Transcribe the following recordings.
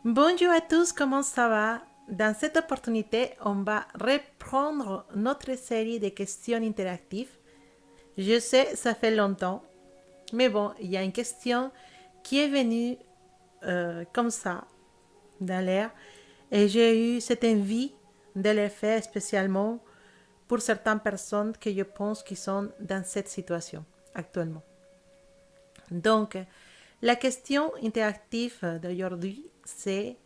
Bonjour à tous, comment ça va? Dans cette opportunité, on va reprendre notre série de questions interactives. Je sais, ça fait longtemps, mais bon, il y a une question qui est venue comme ça, dans l'air, et j'ai eu cette envie de le faire spécialement pour certaines personnes que je pense qui sont dans cette situation actuellement. Donc, la question interactive d'aujourd'hui, c'est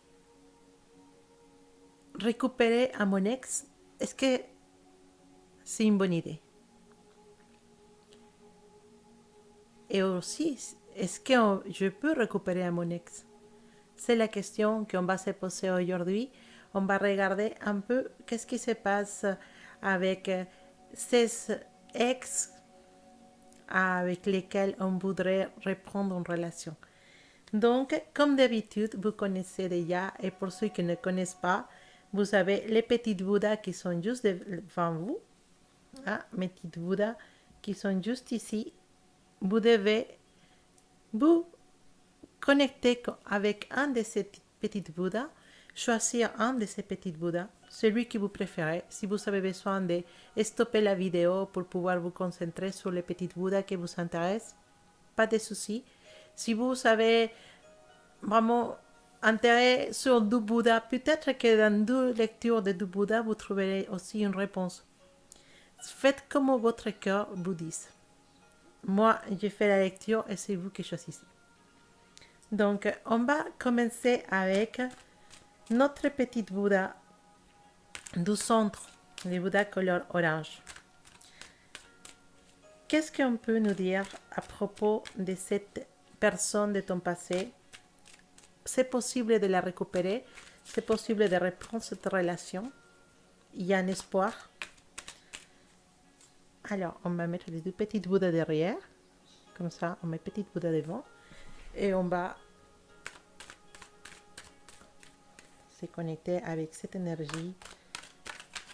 récupérer à mon ex, est-ce que c'est une bonne idée? Et aussi, est-ce que je peux récupérer à mon ex? C'est la question qu'on va se poser aujourd'hui. On va regarder un peu qu'est-ce qui se passe avec ces ex avec lesquels on voudrait reprendre une relation. Donc, comme d'habitude, vous connaissez déjà, et pour ceux qui ne connaissent pas, vous avez les petites Bouddhas qui sont juste devant vous. Ah, mes petites Bouddhas qui sont juste ici. Vous devez vous connecter avec un de ces petites Bouddhas, choisir un de ces petites Bouddhas, celui que vous préférez. Si vous avez besoin de stopper la vidéo pour pouvoir vous concentrer sur les petites Bouddhas qui vous intéressent, pas de souci. Si vous avez vraiment intérêt sur du Bouddha, peut-être que dans deux lectures de du Bouddha, vous trouverez aussi une réponse. Faites comme votre cœur vous dise. Moi, j'ai fait la lecture et c'est vous qui choisissez. Donc, on va commencer avec notre petite Bouddha du centre, le Bouddha couleur orange. Qu'est-ce qu'on peut nous dire à propos de cette personne de ton passé? C'est possible de la récupérer, c'est possible de reprendre cette relation. Il y a un espoir. Alors, on va mettre les deux petites Bouddhas derrière. Comme ça, on met petite Bouddha devant. Et on va se connecter avec cette énergie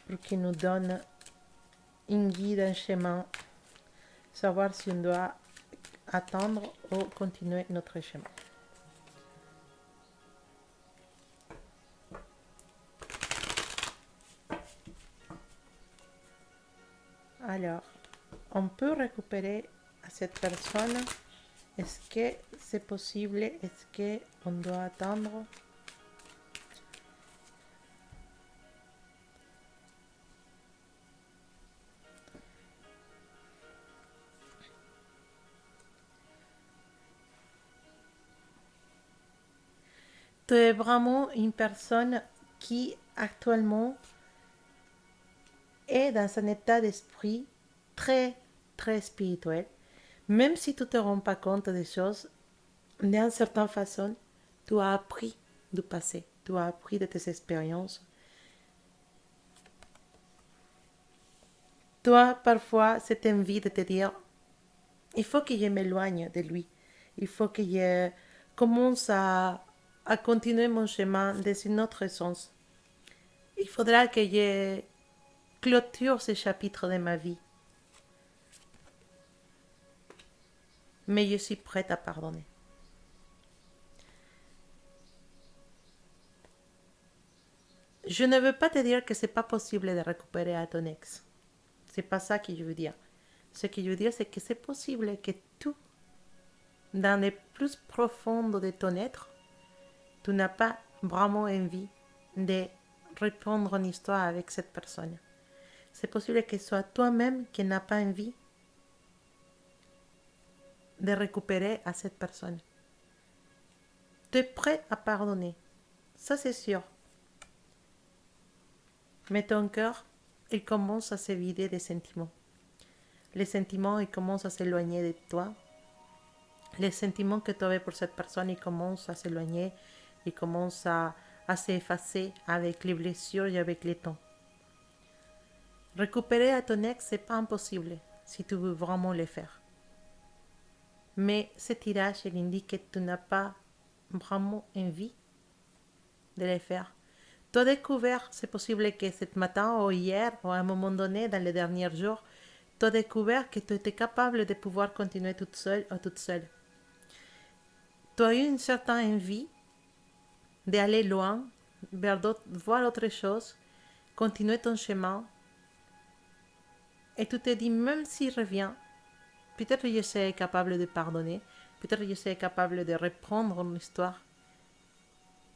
pour qu'il nous donne une guide, un chemin, savoir si on doit attendre ou continuer notre chemin. Alors, on peut récupérer à cette personne. Est-ce que c'est possible? Est-ce qu'on doit attendre? Tu es vraiment une personne qui actuellement est dans un état d'esprit très, très spirituel. Même si tu ne te rends pas compte des choses, d'une certaine façon, tu as appris du passé, tu as appris de tes expériences. Tu as parfois cette envie de te dire, il faut que je m'éloigne de lui, il faut que je commence à continuer mon chemin dans un autre sens. Il faudra que je clôture ce chapitre de ma vie. Mais je suis prête à pardonner. Je ne veux pas te dire que c'est pas possible de récupérer à ton ex. C'est pas ça que je veux dire. Ce que je veux dire, c'est que c'est possible que tout, dans les plus profonds de ton être, tu n'as pas vraiment envie de reprendre une histoire avec cette personne. C'est possible que ce soit toi-même qui n'as pas envie de récupérer à cette personne. Tu es prêt à pardonner. Ça, c'est sûr. Mais ton cœur, il commence à se vider des sentiments. Les sentiments, ils commencent à s'éloigner de toi. Les sentiments que tu avais pour cette personne, ils commencent à s'éloigner. Ils commencent à s'effacer avec les blessures et avec les temps. Récupérer à ton ex, c'est pas impossible si tu veux vraiment le faire. Mais ce tirage, il indique que tu n'as pas vraiment envie de le faire. Tu as découvert, c'est possible que ce matin ou hier ou à un moment donné dans les derniers jours, tu as découvert que tu étais capable de pouvoir continuer toute seule ou toute seule. Tu as eu une certaine envie d'aller loin, voir autre chose, continuer ton chemin, et tu te dis, même s'il revient, peut-être je serai capable de pardonner, peut-être je serai capable de reprendre l'histoire,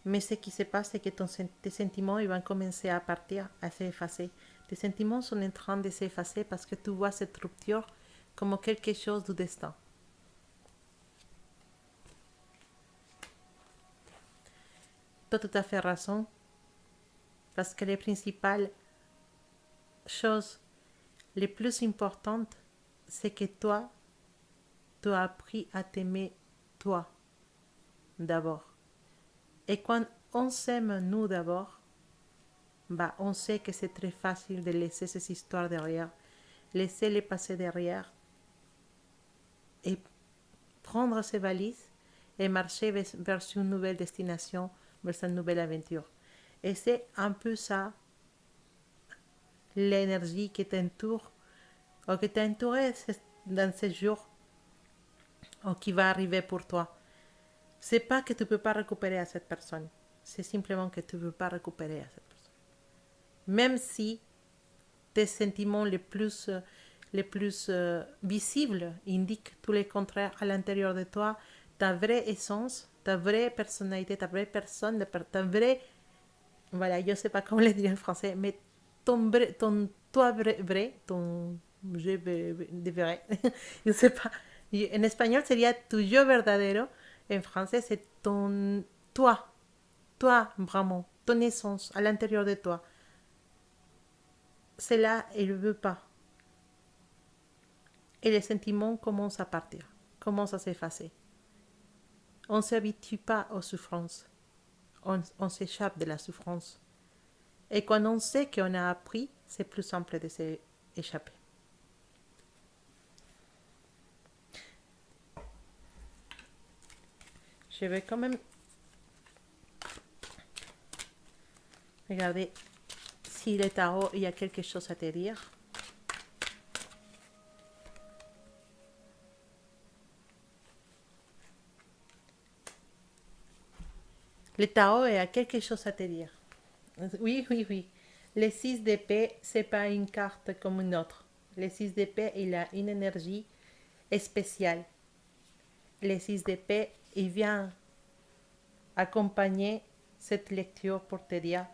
mais ce qui se passe, c'est que tes sentiments ils vont commencer à partir, à s'effacer. Tes sentiments sont en train de s'effacer parce que tu vois cette rupture comme quelque chose du destin. Tu as tout à fait raison, parce que les principales choses les plus importantes, c'est que toi, tu as appris à t'aimer toi d'abord. Et quand on s'aime nous d'abord, bah, on sait que c'est très facile de laisser ces histoires derrière, laisser les passer derrière et prendre ses valises et marcher vers une nouvelle destination, vers une nouvelle aventure. Et c'est un peu ça, l'énergie qui t'entoure, ou qui t'a entouré dans ces jours, ou qui va arriver pour toi. C'est pas que tu peux pas récupérer à cette personne, c'est simplement que tu ne peux pas récupérer à cette personne. Même si tes sentiments les plus visibles indiquent tout le contraire à l'intérieur de toi, ta vraie essence, ta vraie personnalité, ta vraie personne, ta vraie, voilà, je ne sais pas comment le dire en français, mais ton toi vrai, ton je de vrai, je ne sais pas. En espagnol sería tu yo verdadero, en français c'est ton toi vraiment, ton essence à l'intérieur de toi. Cela, elle ne veut pas. Et les sentiments commencent à partir, commencent à s'effacer. On ne s'habitue pas aux souffrances. On s'échappe de la souffrance. Et quand on sait qu'on a appris, c'est plus simple de s'échapper. Je vais quand même regarder si le tarot, il y a quelque chose à te dire. Le tarot, il y a quelque chose à te dire. Oui, oui, oui. Le 6 d'épée, ce n'est pas une carte comme une autre. Le 6 d'épée, il a une énergie spéciale. Le 6 d'épée, il vient accompagner cette lecture pour te dire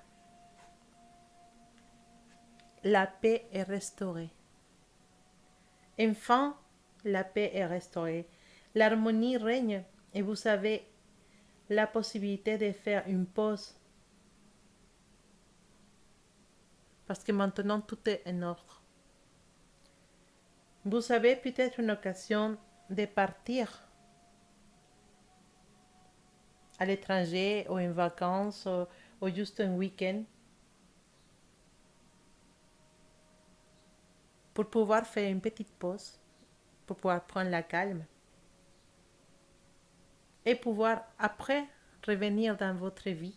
la paix est restaurée. Enfin, la paix est restaurée. L'harmonie règne et vous avez la possibilité de faire une pause parce que maintenant tout est en ordre. Vous avez peut-être une occasion de partir à l'étranger ou en vacances ou juste un week-end pour pouvoir faire une petite pause, pour pouvoir prendre la calme et pouvoir après revenir dans votre vie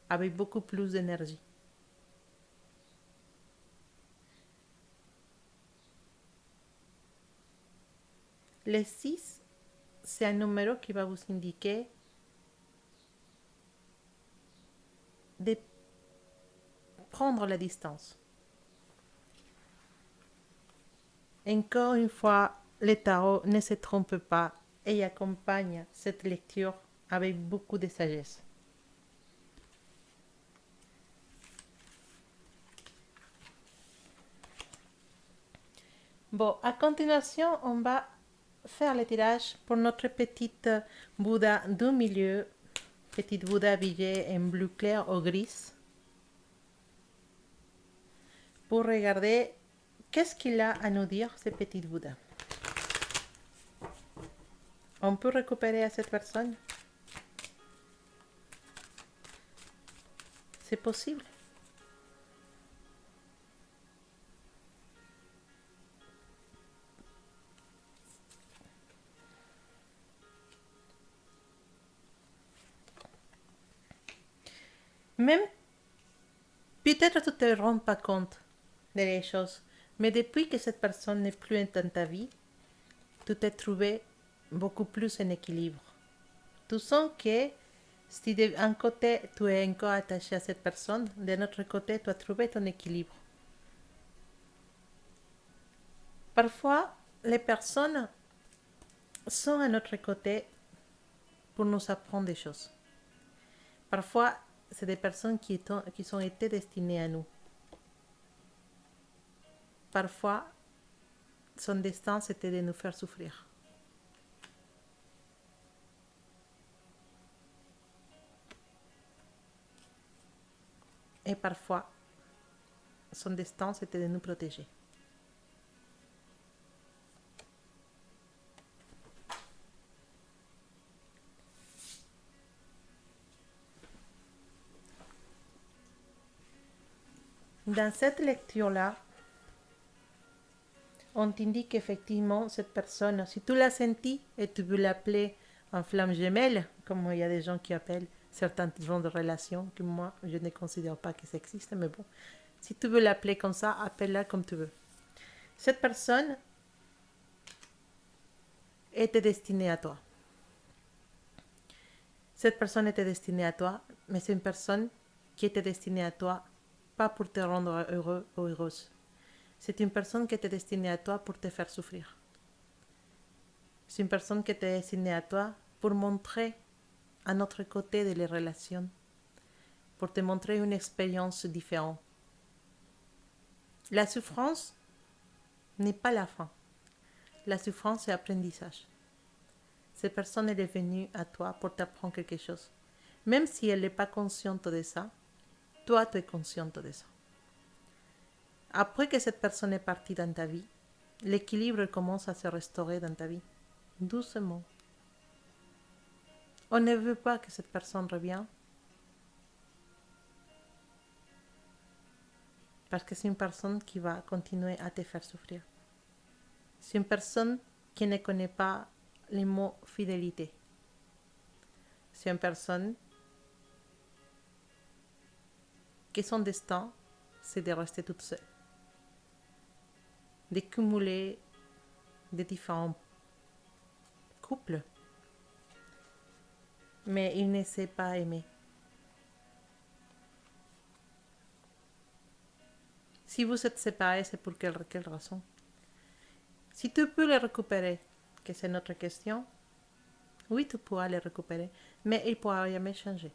avec beaucoup plus d'énergie. Le 6, c'est un numéro qui va vous indiquer de prendre la distance. Encore une fois, le tarot ne se trompe pas et accompagne cette lecture avec beaucoup de sagesse. Bon, à continuation, on va faire le tirage pour notre petite Bouddha du milieu, petite Bouddha habillée en bleu clair ou gris, pour regarder qu'est-ce qu'il a à nous dire, ce petit Bouddha. On peut récupérer à cette personne? C'est possible. Même peut-être tu ne te rends pas compte des choses, mais depuis que cette personne n'est plus dans ta vie, tu t'es trouvé beaucoup plus en équilibre. Tu sens que Si d'un côté tu es encore attaché à cette personne, de l'autre côté tu as trouvé ton équilibre. Parfois, les personnes sont à notre côté pour nous apprendre des choses. Parfois, c'est des personnes qui ont été destinées à nous. Parfois, son destin, c'était de nous faire souffrir. Et parfois, son destin, c'était de nous protéger. Dans cette lecture-là, on t'indique qu'effectivement, cette personne, si tu l'as senti et tu veux l'appeler en flamme gemelle, comme il y a des gens qui appellent certains genres de relations, que moi, je ne considère pas que ça existe, mais bon, si tu veux l'appeler comme ça, appelle-la comme tu veux. Cette personne était destinée à toi. Cette personne était destinée à toi, mais c'est une personne qui était destinée à toi, pas pour te rendre heureux ou heureuse. C'est une personne qui était destinée à toi pour te faire souffrir. C'est une personne qui était destinée à toi pour montrer un autre côté de les relations, pour te montrer une expérience différente. La souffrance n'est pas la fin. La souffrance, c'est l'apprentissage. Cette personne elle est venue à toi pour t'apprendre quelque chose. Même si elle n'est pas consciente de ça, toi, tu es consciente de ça. Après que cette personne est partie dans ta vie, l'équilibre commence à se restaurer dans ta vie, doucement. On ne veut pas que cette personne revienne parce que c'est une personne qui va continuer à te faire souffrir. C'est une personne qui ne connaît pas les mots fidélité. C'est une personne que son destin, c'est de rester toute seule, de cumuler des différents couples, mais il ne sait pas aimer. Si vous êtes séparés, c'est pour quelle raison? Si tu peux les récupérer, que c'est notre question, oui, tu pourras les récupérer, mais il ne pourra jamais changer.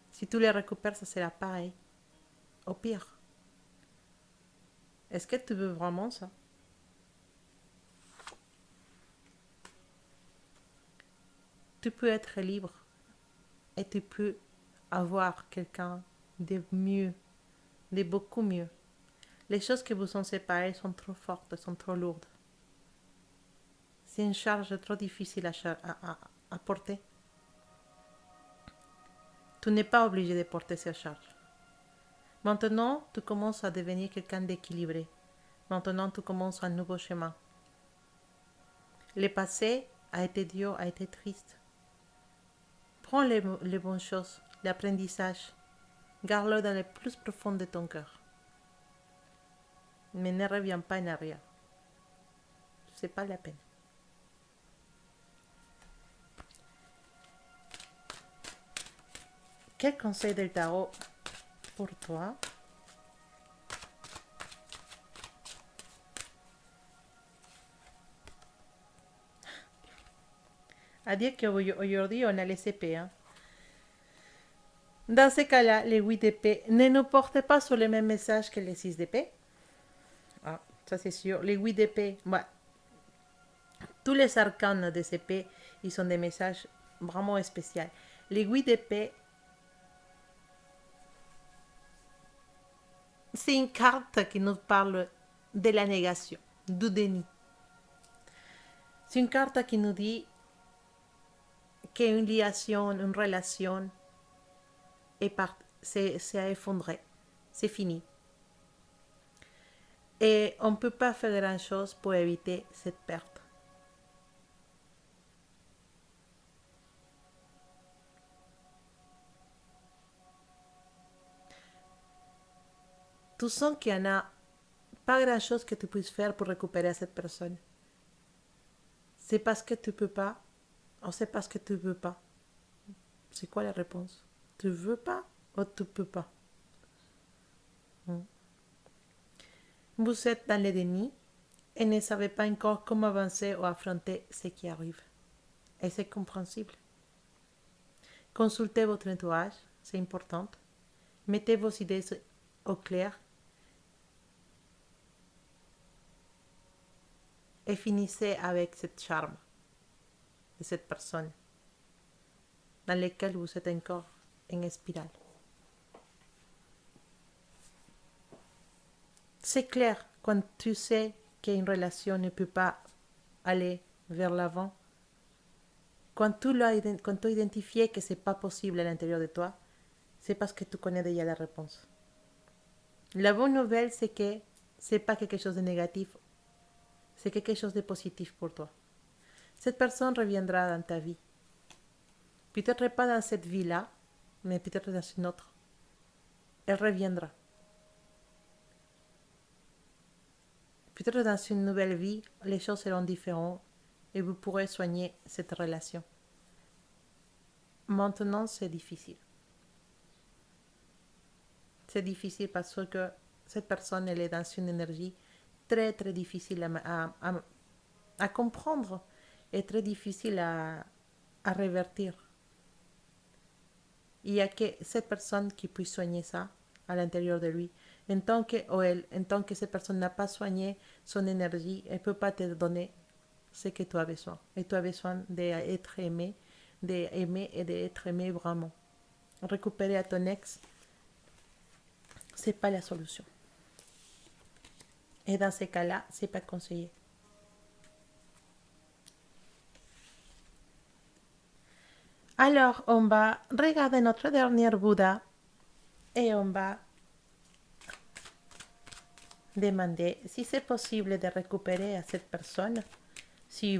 Si tu les récupères, ça sera pareil, au pire. Est-ce que tu veux vraiment ça? Tu peux être libre et tu peux avoir quelqu'un de mieux, de beaucoup mieux. Les choses qui vous ont séparés sont trop fortes, sont trop lourdes. C'est une charge trop difficile à porter. Tu n'es pas obligé de porter cette charge. Maintenant, tu commences à devenir quelqu'un d'équilibré. Maintenant, tu commences un nouveau chemin. Le passé a été dur, a été triste. Prends les bonnes choses, l'apprentissage. Garde-le dans le plus profond de ton cœur. Mais ne reviens pas en arrière. C'est pas la peine. Quel conseil del tarot pour toi? À dire qu'aujourd'hui, on a les épées. Hein. Dans ce cas-là, les 8 d'épée ne nous portent pas sur le même message que les 6 d'épée. Ah, ça c'est sûr. Les 8 d'épée, ouais. Tous les arcanes des épées, ils sont des messages vraiment spéciaux. Les 8 d'épée, c'est une carte qui nous parle de la négation, du déni. C'est une carte qui nous dit qu'une liaison, une relation c'est effondré, c'est fini. Et on ne peut pas faire grand-chose pour éviter cette perte. Tu sens qu'il n'y en a pas grand-chose que tu puisses faire pour récupérer cette personne. C'est parce que tu ne peux pas, ou c'est parce que tu ne veux pas. C'est quoi la réponse? Tu veux pas ou tu peux pas? Vous êtes dans le déni et ne savez pas encore comment avancer ou affronter ce qui arrive. Et c'est compréhensible. Consultez votre entourage, c'est important. Mettez vos idées au clair et finissez avec cette charme de cette personne dans laquelle vous êtes encore en spirale. C'est clair quand tu sais qu'une relation ne peut pas aller vers l'avant. Quand tu as identifié que ce n'est pas possible à l'intérieur de toi, c'est parce que tu connais déjà la réponse. La bonne nouvelle, c'est que ce n'est pas quelque chose de négatif, c'est quelque chose de positif pour toi. Cette personne reviendra dans ta vie. Peut-être pas dans cette vie-là, mais peut-être dans une autre. Elle reviendra. Peut-être dans une nouvelle vie, les choses seront différentes et vous pourrez soigner cette relation. Maintenant, c'est difficile. C'est difficile parce que cette personne, elle est dans une énergie très, très difficile à comprendre et très difficile à révertir. Il n'y a que cette personne qui peut soigner ça à l'intérieur de lui. En tant que cette personne n'a pas soigné son énergie, elle ne peut pas te donner ce que tu as besoin. Et tu as besoin d'être aimé, d'aimer et d'être aimé vraiment. Récupérer à ton ex, c'est pas la solution. Et dans ces cas-là, c'est pas conseillé. Alors, on va regarder notre dernier Bouddha et on va demander si c'est possible de récupérer à cette personne, si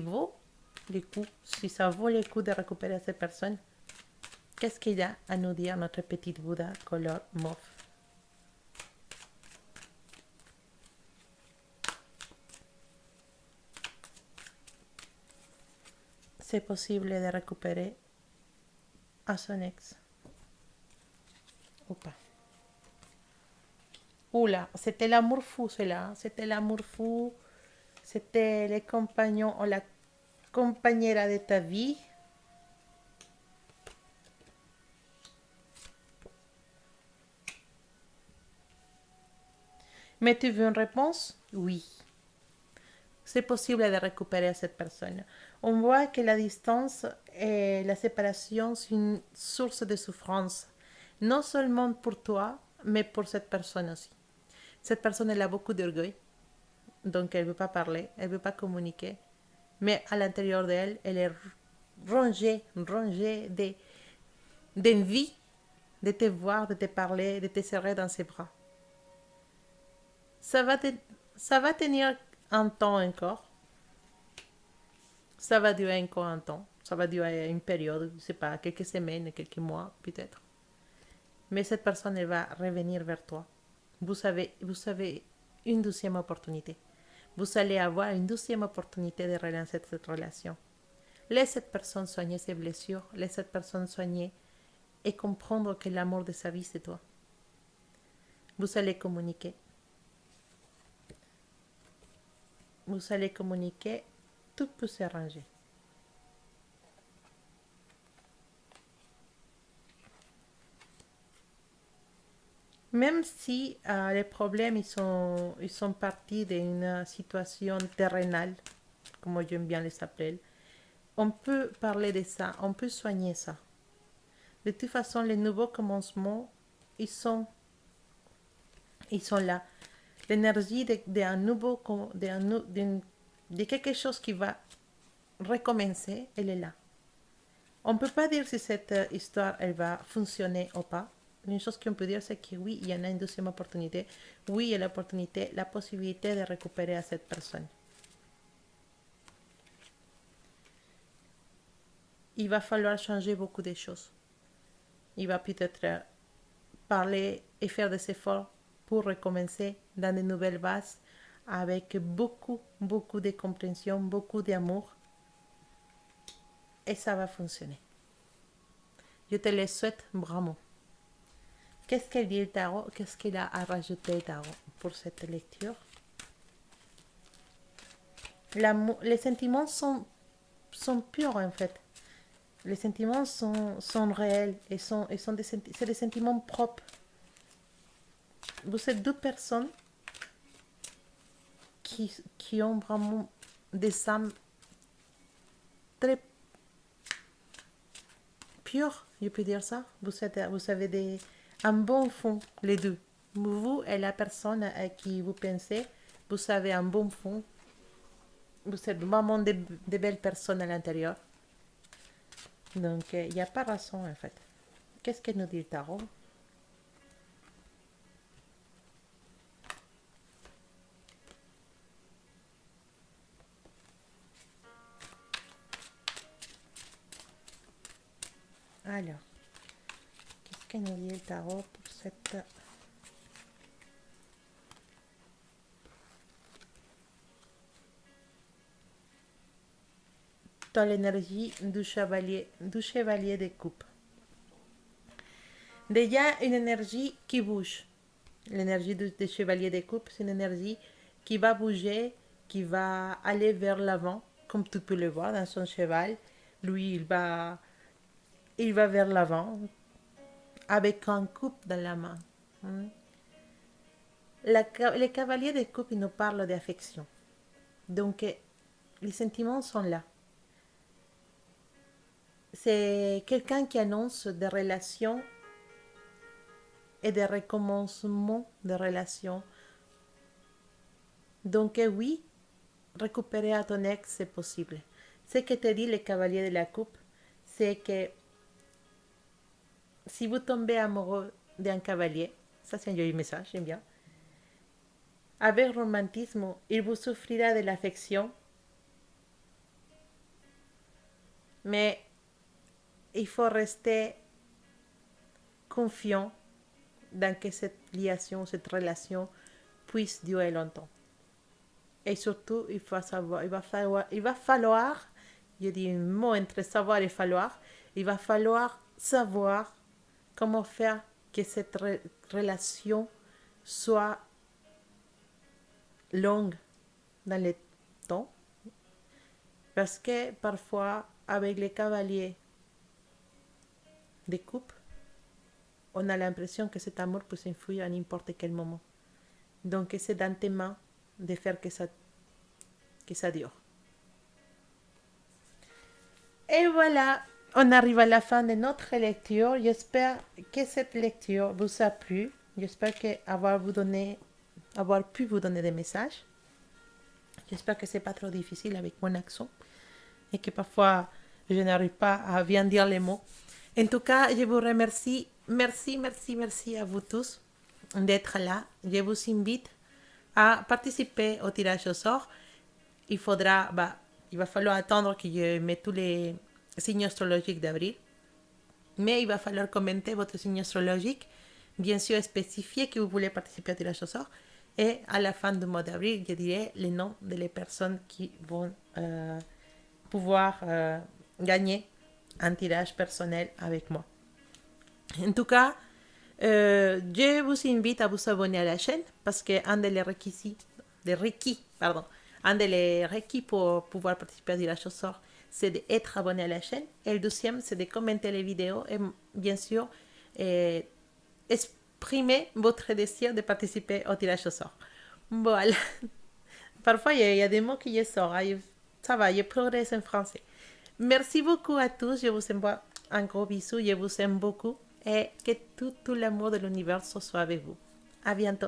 ça vaut le coup de récupérer à cette personne. Qu'est-ce qu'il a à nous dire notre petit Bouddha couleur mauve? C'est possible de récupérer à son ex ou pas? Oula, c'était l'amour fou, cela. C'était l'amour fou. C'était le compagnon ou la compagnera de ta vie. Mais tu veux une réponse? Oui. C'est possible de récupérer cette personne. On voit que la distance et la séparation sont une source de souffrance, non seulement pour toi, mais pour cette personne aussi. Cette personne, elle a beaucoup d'orgueil, donc elle ne veut pas parler, elle ne veut pas communiquer, mais à l'intérieur d'elle, elle est rongée d'envie de te voir, de te parler, de te serrer dans ses bras. Ça va, ça va tenir un temps encore. Ça va durer encore un temps. Ça va durer une période, je ne sais pas, quelques semaines, quelques mois peut-être. Mais cette personne, elle va revenir vers toi. Vous avez une deuxième opportunité. Vous allez avoir une deuxième opportunité de relancer cette relation. Laisse cette personne soigner ses blessures. Laisse cette personne soigner et comprendre que l'amour de sa vie, c'est toi. Vous allez communiquer. Vous allez communiquer. Tout peut s'arranger. Même si les problèmes ils sont partis d'une situation terrénale, comme j'aime bien les appeler, on peut parler de ça, on peut soigner ça. De toute façon, les nouveaux commencements, ils sont là. L'énergie de quelque chose qui va recommencer, elle est là. On ne peut pas dire si cette histoire elle va fonctionner ou pas. Une chose qu'on peut dire, c'est que oui, il y en a une deuxième opportunité. Oui, il y a l'opportunité, la possibilité de récupérer à cette personne. Il va falloir changer beaucoup de choses. Il va peut-être parler et faire des efforts pour recommencer dans de nouvelles bases avec beaucoup, beaucoup de compréhension, beaucoup d'amour. Et ça va fonctionner. Je te le souhaite vraiment. Qu'est-ce qu'elle dit le tarot? Qu'est-ce qu'il a à rajouter le tarot pour cette lecture? Les sentiments sont purs en fait. Les sentiments sont réels et c'est des sentiments propres. Vous êtes deux personnes qui ont vraiment des âmes très pures, je peux dire ça. Vous avez un bon fond, les deux. Vous et la personne à qui vous pensez, vous avez un bon fond. Vous êtes vraiment de belles personnes à l'intérieur. Donc, il n'y a pas raison en fait. Qu'est-ce que nous dit le tarot? Alors, qu'est-ce que nous dit le tarot pour cette... Dans l'énergie du chevalier des coupes. Déjà, une énergie qui bouge. L'énergie du chevalier des coupes, c'est une énergie qui va bouger, qui va aller vers l'avant, comme tu peux le voir dans son cheval. Lui, il va vers l'avant avec un coupe dans la main. Les cavaliers des coupes, ils nous parlent d'affection. Donc, les sentiments sont là. C'est quelqu'un qui annonce des relations et des recommencements de relations. Donc, oui, récupérer à ton ex, c'est possible. Ce que te dit le cavalier de la coupe, c'est que si vous tombez amoureux d'un cavalier, ça c'est un joli message, j'aime bien, avec romantisme, il vous souffrira de l'affection, mais il faut rester confiant dans que cette liaison, cette relation puisse durer longtemps. Et surtout, il va falloir, je dis un mot entre savoir et falloir, il va falloir savoir comment faire que cette relation soit longue dans le temps. Parce que parfois, avec les cavaliers des coupes, on a l'impression que cet amour peut s'enfuir à n'importe quel moment. Donc, c'est dans tes mains de faire que ça dure. Et voilà, on arrive à la fin de notre lecture. J'espère que cette lecture vous a plu. J'espère avoir pu vous donner des messages. J'espère que c'est pas trop difficile avec mon accent et que parfois je n'arrive pas à bien dire les mots. En tout cas, je vous remercie. Merci à vous tous d'être là. Je vous invite à participer au tirage au sort. Il va falloir attendre que je mette tous les signes astrologiques d'avril. Mais il va falloir commenter votre signe astrologique, bien sûr spécifier que vous voulez participer au tirage au sort. Et à la fin du mois d'avril, je dirai les noms des personnes qui vont pouvoir gagner un tirage personnel avec moi. En tout cas, je vous invite à vous abonner à la chaîne parce que un des requis pour pouvoir participer au tirage au sort, c'est d'être abonné à la chaîne. Et le deuxième, c'est de commenter les vidéos et bien sûr, exprimer votre désir de participer au tirage au sort. Voilà. Parfois, il y a des mots qui y sortent. Ça va, je progresse en français. Merci beaucoup à tous. Je vous envoie un gros bisou. Je vous aime beaucoup. Et que tout l'amour de l'univers soit avec vous. À bientôt.